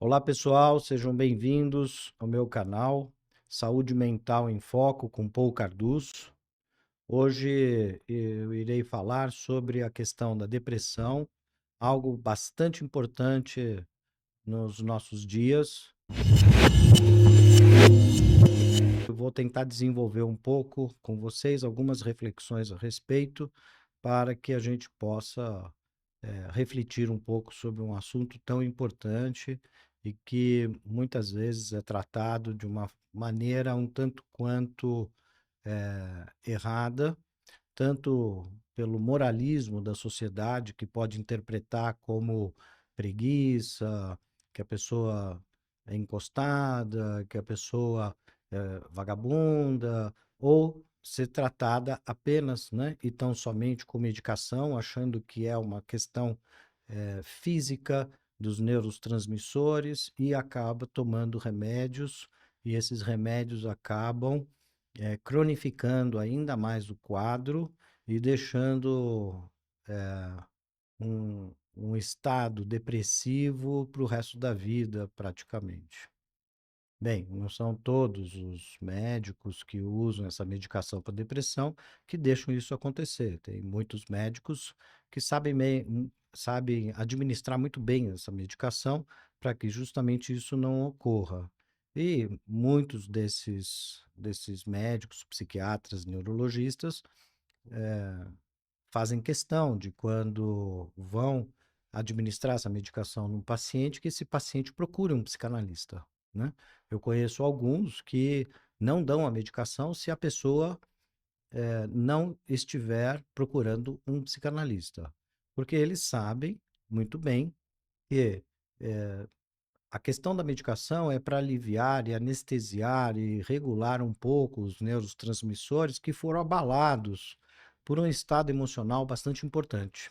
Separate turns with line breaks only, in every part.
Olá, pessoal, sejam bem-vindos ao meu canal Saúde Mental em Foco com Paul Carducci. Hoje eu irei falar sobre a questão da depressão, algo bastante importante nos nossos dias. Eu vou tentar desenvolver um pouco com vocês algumas reflexões a respeito para que a gente possa refletir um pouco sobre um assunto tão importante e que muitas vezes é tratado de uma maneira um tanto quanto errada, tanto pelo moralismo da sociedade, que pode interpretar como preguiça, que a pessoa é encostada, que a pessoa é vagabunda, ou ser tratada apenas, né, e tão somente com medicação, achando que é uma questão física dos neurotransmissores e acaba tomando remédios, e esses remédios acabam cronificando ainda mais o quadro e deixando um estado depressivo para o resto da vida, praticamente. Bem, não são todos os médicos que usam essa medicação para depressão que deixam isso acontecer. Tem muitos médicos que sabem administrar muito bem essa medicação para que justamente isso não ocorra. E muitos desses médicos, psiquiatras, neurologistas, fazem questão de, quando vão administrar essa medicação num paciente, que esse paciente procure um psicanalista, né? Eu conheço alguns que não dão a medicação se a pessoa não estiver procurando um psicanalista, porque eles sabem muito bem que a questão da medicação é para aliviar e anestesiar e regular um pouco os neurotransmissores que foram abalados por um estado emocional bastante importante.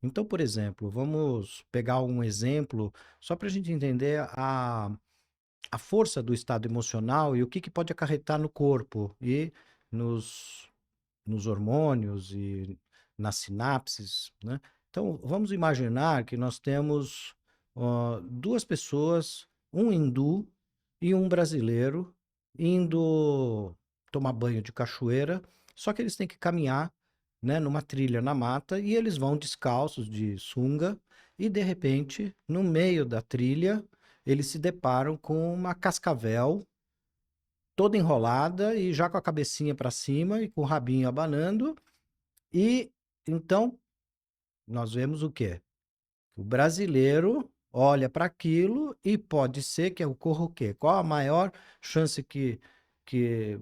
Então, por exemplo, vamos pegar um exemplo só para a gente entender a força do estado emocional e o que pode acarretar no corpo e nos, nos hormônios e nas sinapses, né? Então, vamos imaginar que nós temos duas pessoas, um hindu e um brasileiro, indo tomar banho de cachoeira, só que eles têm que caminhar, né, numa trilha na mata e eles vão descalços de sunga e, de repente, no meio da trilha, eles se deparam com uma cascavel toda enrolada e já com a cabecinha para cima e com o rabinho abanando. E então nós vemos o quê? O brasileiro olha para aquilo e pode ser que ocorra o quê? Qual a maior chance que, que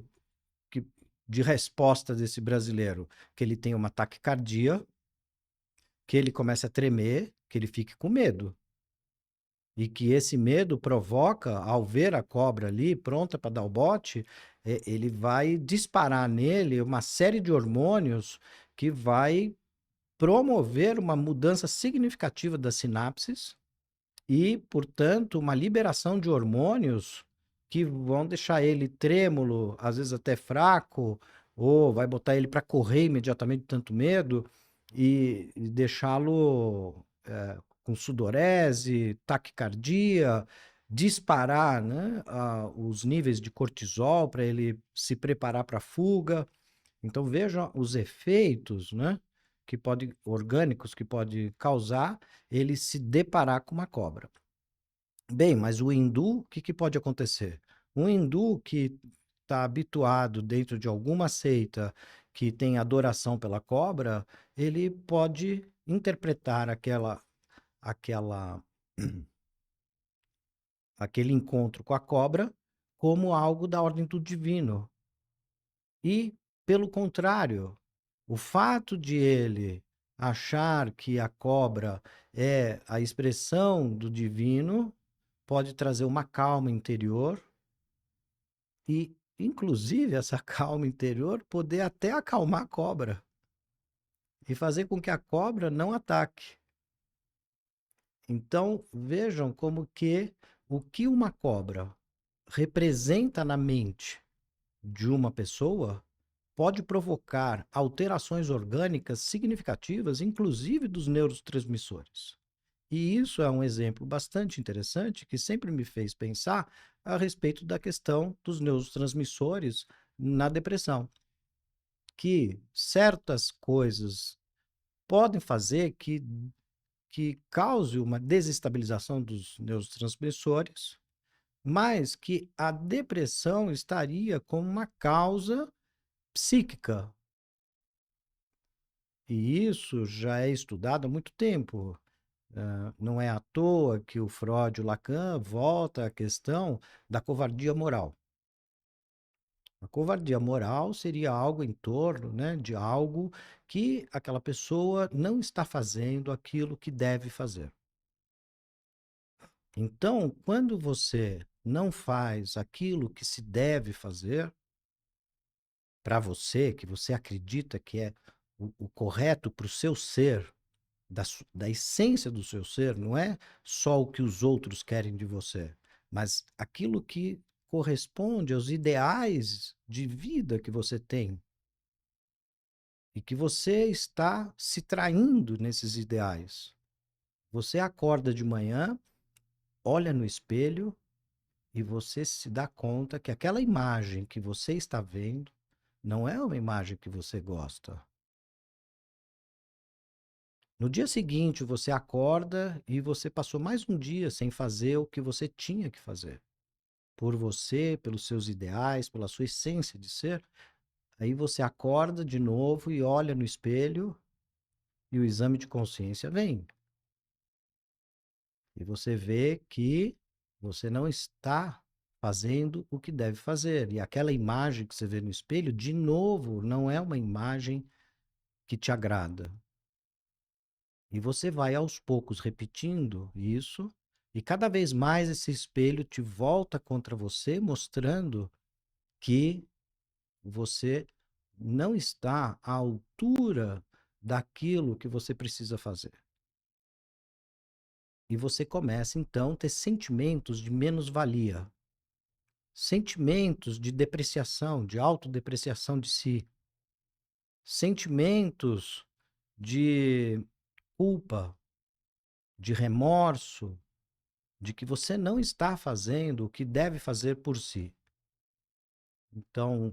de resposta desse brasileiro? Que ele tenha uma taquicardia, que ele comece a tremer, que ele fique com medo. E que esse medo provoca, ao ver a cobra ali pronta para dar o bote, ele vai disparar nele uma série de hormônios que vai promover uma mudança significativa das sinapses e, portanto, uma liberação de hormônios que vão deixar ele trêmulo, às vezes até fraco, ou vai botar ele para correr imediatamente de tanto medo e deixá-lo com sudorese, taquicardia, disparar, né, os níveis de cortisol para ele se preparar para a fuga. Então veja os efeitos, né, orgânicos que pode causar ele se deparar com uma cobra. Bem, mas o hindu, o que pode acontecer? Um hindu que está habituado dentro de alguma seita que tem adoração pela cobra, ele pode interpretar aquela aquele encontro com a cobra como algo da ordem do divino. E, pelo contrário, o fato de ele achar que a cobra é a expressão do divino pode trazer uma calma interior e, inclusive, essa calma interior poder até acalmar a cobra e fazer com que a cobra não ataque. Então, vejam como que o que uma cobra representa na mente de uma pessoa pode provocar alterações orgânicas significativas, inclusive dos neurotransmissores. E isso é um exemplo bastante interessante que sempre me fez pensar a respeito da questão dos neurotransmissores na depressão, que certas coisas podem fazer que cause uma desestabilização dos neurotransmissores, mas que a depressão estaria como uma causa psíquica. E isso já é estudado há muito tempo. Não é à toa que o Freud e o Lacan volta à questão da covardia moral. A covardia moral seria algo em torno, né, de algo que aquela pessoa não está fazendo aquilo que deve fazer. Então, quando você não faz aquilo que se deve fazer para você, que você acredita que é o correto para o seu ser, da essência do seu ser, não é só o que os outros querem de você, mas aquilo que corresponde aos ideais de vida que você tem e que você está se traindo nesses ideais. Você acorda de manhã, olha no espelho e você se dá conta que aquela imagem que você está vendo não é uma imagem que você gosta. No dia seguinte, você acorda e você passou mais um dia sem fazer o que você tinha que fazer. Por você, pelos seus ideais, pela sua essência de ser. Aí você acorda de novo e olha no espelho e o exame de consciência vem. E você vê que você não está fazendo o que deve fazer. E aquela imagem que você vê no espelho, de novo, não é uma imagem que te agrada. E você vai aos poucos repetindo isso, e cada vez mais esse espelho te volta contra você, mostrando que você não está à altura daquilo que você precisa fazer. E você começa então a ter sentimentos de menos-valia, sentimentos de depreciação, de autodepreciação de si, sentimentos de culpa, de remorso, de que você não está fazendo o que deve fazer por si. Então,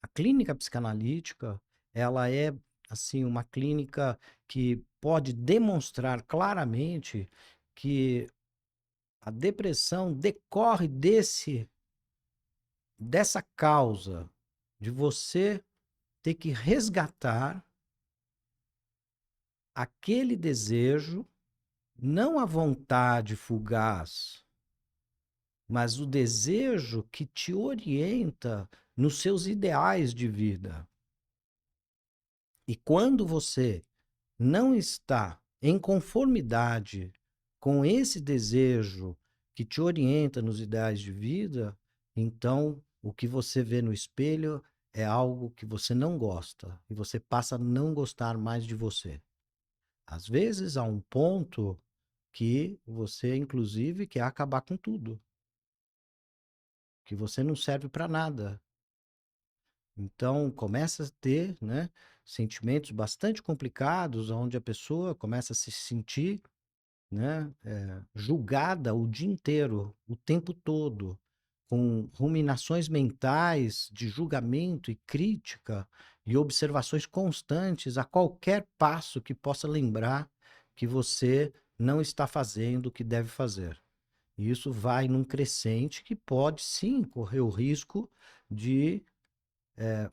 a clínica psicanalítica, ela é assim uma clínica que pode demonstrar claramente que a depressão decorre dessa causa de você ter que resgatar aquele desejo, não a vontade fugaz, mas o desejo que te orienta nos seus ideais de vida. E quando você não está em conformidade com esse desejo que te orienta nos ideais de vida, então o que você vê no espelho é algo que você não gosta e você passa a não gostar mais de você. Às vezes há um ponto que você, inclusive, quer acabar com tudo, que você não serve para nada. Então começa a ter, né, sentimentos bastante complicados, onde a pessoa começa a se sentir, né, julgada o dia inteiro, o tempo todo, com ruminações mentais de julgamento e crítica e observações constantes a qualquer passo que possa lembrar que você não está fazendo o que deve fazer. E isso vai num crescente que pode sim correr o risco de,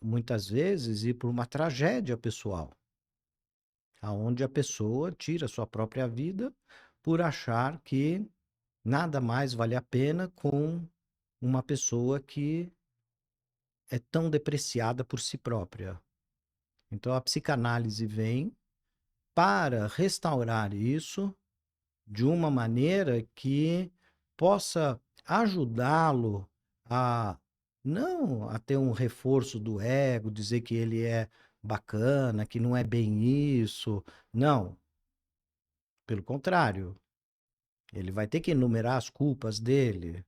muitas vezes, ir por uma tragédia pessoal, aonde a pessoa tira sua própria vida por achar que nada mais vale a pena com uma pessoa que é tão depreciada por si própria. Então a psicanálise vem para restaurar isso de uma maneira que possa ajudá-lo a não a ter um reforço do ego, dizer que ele é bacana, que não é bem isso. Não, pelo contrário, ele vai ter que enumerar as culpas dele.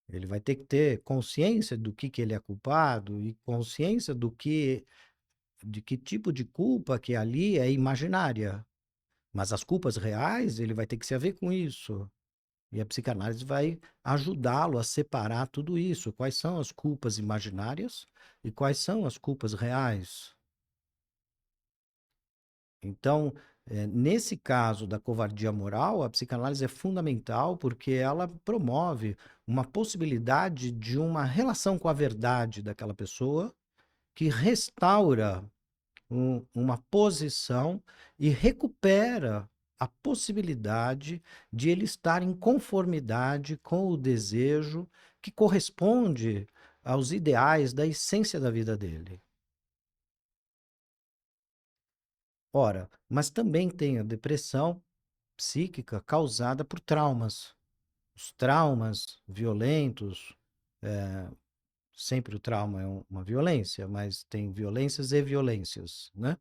Ele vai ter que ter consciência do que ele é culpado e consciência de que tipo de culpa que ali é imaginária. Mas as culpas reais, ele vai ter que se haver com isso. E a psicanálise vai ajudá-lo a separar tudo isso. Quais são as culpas imaginárias e quais são as culpas reais. Então, nesse caso da covardia moral, a psicanálise é fundamental porque ela promove uma possibilidade de uma relação com a verdade daquela pessoa que restaura uma posição e recupera a possibilidade de ele estar em conformidade com o desejo que corresponde aos ideais da essência da vida dele. Ora, mas também tem a depressão psíquica causada por traumas. Os traumas violentos, sempre o trauma é uma violência, mas tem violências e violências, né?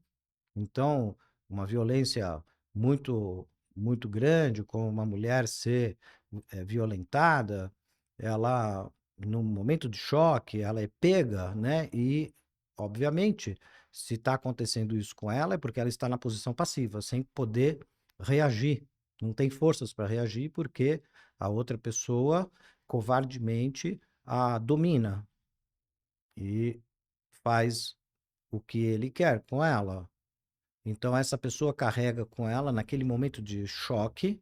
Então, uma violência muito muito grande, como uma mulher ser violentada, ela, num momento de choque, ela é pega, né? E, obviamente, se está acontecendo isso com ela, é porque ela está na posição passiva, sem poder reagir. Não tem forças para reagir, porque a outra pessoa covardemente a domina e faz o que ele quer com ela. Então, essa pessoa carrega com ela, naquele momento de choque,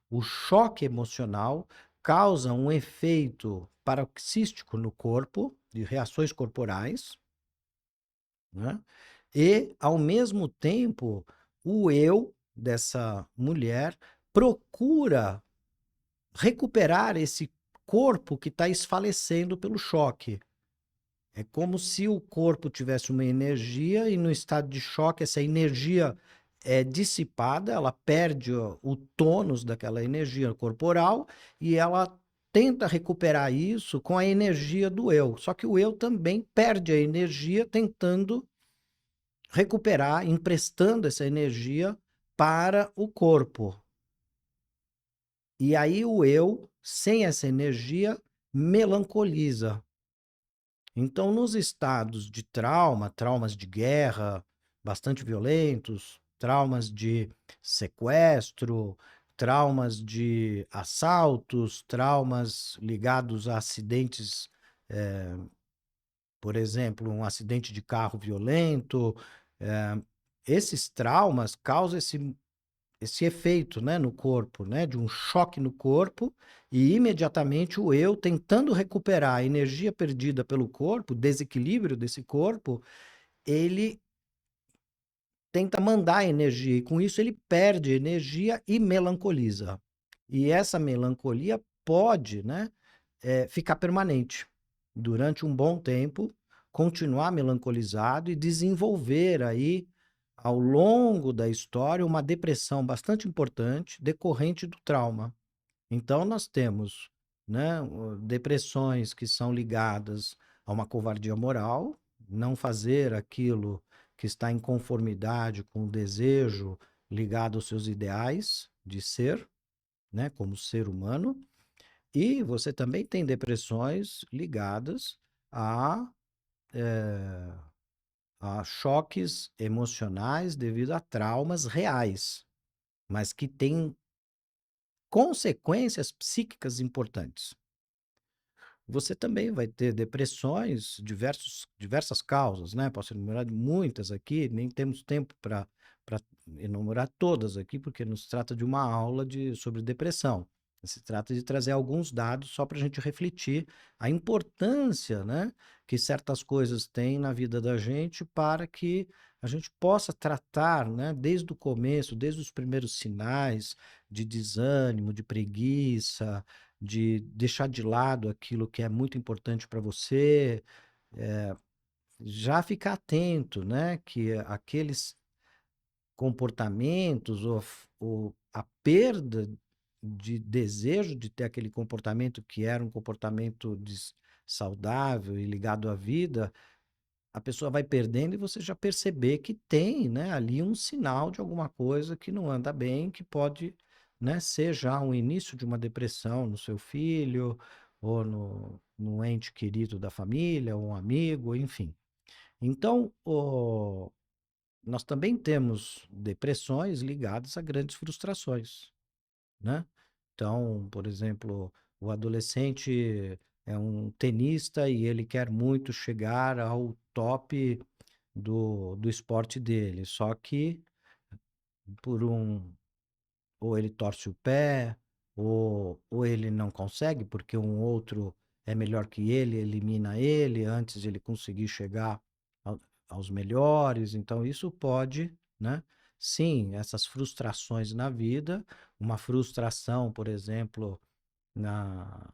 o choque emocional causa um efeito paroxístico no corpo, de reações corporais, né? E, ao mesmo tempo, o eu dessa mulher procura recuperar esse corpo que está esfalecendo pelo choque. É como se o corpo tivesse uma energia e no estado de choque essa energia é dissipada, ela perde o tônus daquela energia corporal e ela tenta recuperar isso com a energia do eu. Só que o eu também perde a energia tentando recuperar, emprestando essa energia para o corpo. E aí o eu, sem essa energia, melancoliza. Então, nos estados de trauma, traumas de guerra bastante violentos, traumas de sequestro, traumas de assaltos, traumas ligados a acidentes, por exemplo, um acidente de carro violento, eh, esses traumas causam esse efeito, né, no corpo, né, de um choque no corpo, e imediatamente o eu tentando recuperar a energia perdida pelo corpo, o desequilíbrio desse corpo, ele tenta mandar energia, e com isso ele perde energia e melancoliza. E essa melancolia pode, né, ficar permanente durante um bom tempo, continuar melancolizado e desenvolver aí, ao longo da história, uma depressão bastante importante decorrente do trauma. Então, nós temos, né, depressões que são ligadas a uma covardia moral, não fazer aquilo que está em conformidade com o desejo ligado aos seus ideais de ser, né, como ser humano. E você também tem depressões ligadas a, eh, a choques emocionais devido a traumas reais, mas que têm consequências psíquicas importantes. Você também vai ter depressões, diversas causas, né? Posso enumerar muitas aqui, nem temos tempo para enumerar todas aqui, porque não se trata de uma aula sobre depressão. Se trata de trazer alguns dados só para a gente refletir a importância, né, que certas coisas têm na vida da gente para que a gente possa tratar, né, desde o começo, desde os primeiros sinais de desânimo, de preguiça, de deixar de lado aquilo que é muito importante para você, já ficar atento, né, que aqueles comportamentos ou a perda de desejo de ter aquele comportamento que era um comportamento saudável e ligado à vida, a pessoa vai perdendo e você já perceber que tem, né, ali um sinal de alguma coisa que não anda bem, que pode, né, ser já um início de uma depressão no seu filho ou no ente querido da família, ou um amigo, enfim. Então, nós também temos depressões ligadas a grandes frustrações, né? Então, por exemplo, o adolescente é um tenista e ele quer muito chegar ao top do esporte dele, só que por ou ele torce o pé, ou ele não consegue, porque um outro é melhor que ele, elimina ele antes de ele conseguir chegar aos melhores. Então, isso pode, né? Sim, essas frustrações na vida, uma frustração, por exemplo, na,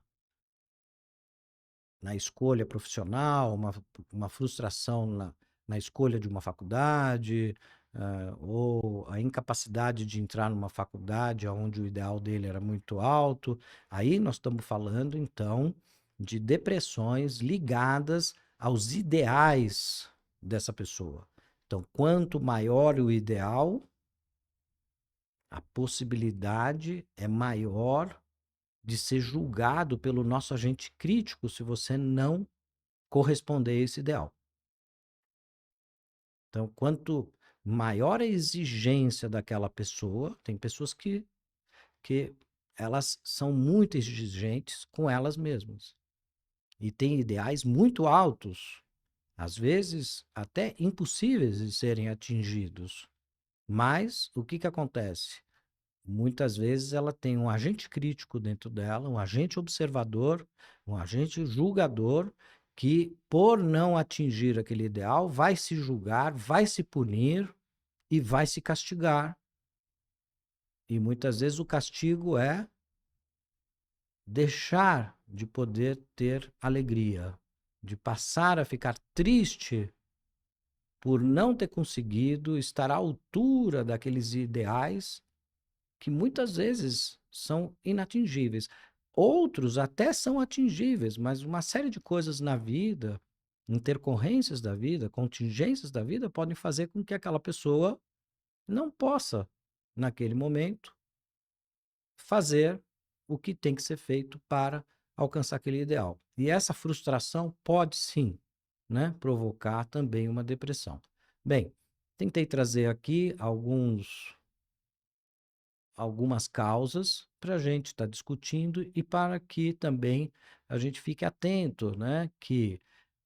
na escolha profissional, uma frustração na escolha de uma faculdade, ou a incapacidade de entrar numa faculdade onde o ideal dele era muito alto. Aí nós estamos falando, então, de depressões ligadas aos ideais dessa pessoa. Então, quanto maior o ideal, a possibilidade é maior de ser julgado pelo nosso agente crítico se você não corresponder a esse ideal. Então, quanto maior a exigência daquela pessoa, tem pessoas que elas são muito exigentes com elas mesmas e têm ideais muito altos, às vezes até impossíveis de serem atingidos. Mas o que acontece? Muitas vezes ela tem um agente crítico dentro dela, um agente observador, um agente julgador, que, por não atingir aquele ideal, vai se julgar, vai se punir e vai se castigar. E muitas vezes o castigo é deixar de poder ter alegria, de passar a ficar triste por não ter conseguido estar à altura daqueles ideais que muitas vezes são inatingíveis. Outros até são atingíveis, mas uma série de coisas na vida, intercorrências da vida, contingências da vida, podem fazer com que aquela pessoa não possa, naquele momento, fazer o que tem que ser feito para alcançar aquele ideal. E essa frustração pode sim, né, provocar também uma depressão. Bem, tentei trazer aqui algumas causas para a gente estar discutindo e para que também a gente fique atento, né, que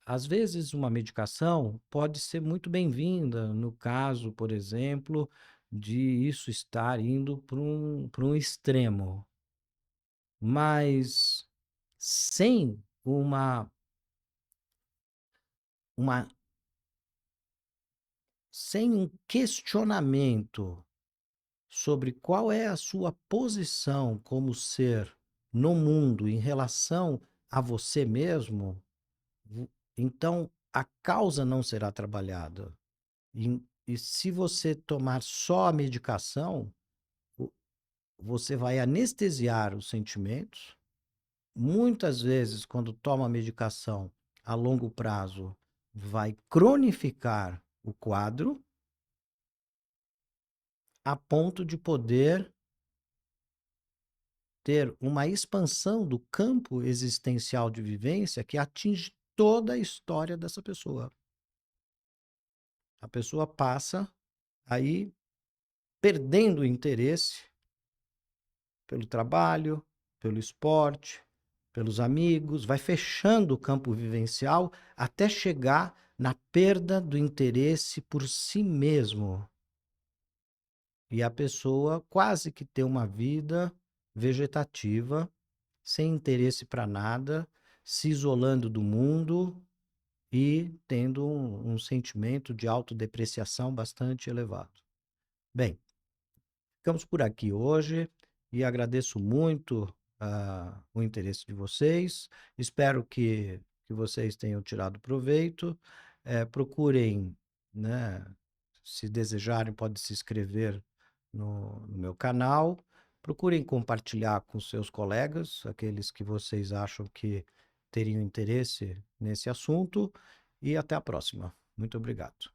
às vezes uma medicação pode ser muito bem-vinda no caso, por exemplo, de isso estar indo para um extremo, mas sem uma sem um questionamento sobre qual é a sua posição como ser no mundo em relação a você mesmo, então a causa não será trabalhada. E se você tomar só a medicação, você vai anestesiar os sentimentos. Muitas vezes, quando toma a medicação a longo prazo, vai cronificar o quadro a ponto de poder ter uma expansão do campo existencial de vivência que atinge toda a história dessa pessoa. A pessoa passa aí perdendo o interesse pelo trabalho, pelo esporte, pelos amigos, vai fechando o campo vivencial até chegar na perda do interesse por si mesmo. E a pessoa quase que tem uma vida vegetativa, sem interesse para nada, se isolando do mundo e tendo um sentimento de autodepreciação bastante elevado. Bem, ficamos por aqui hoje e agradeço muito o interesse de vocês. Espero que vocês tenham tirado proveito. Procurem, né, se desejarem, pode se inscrever no meu canal. Procurem compartilhar com seus colegas, aqueles que vocês acham que teriam interesse nesse assunto. E até a próxima. Muito obrigado.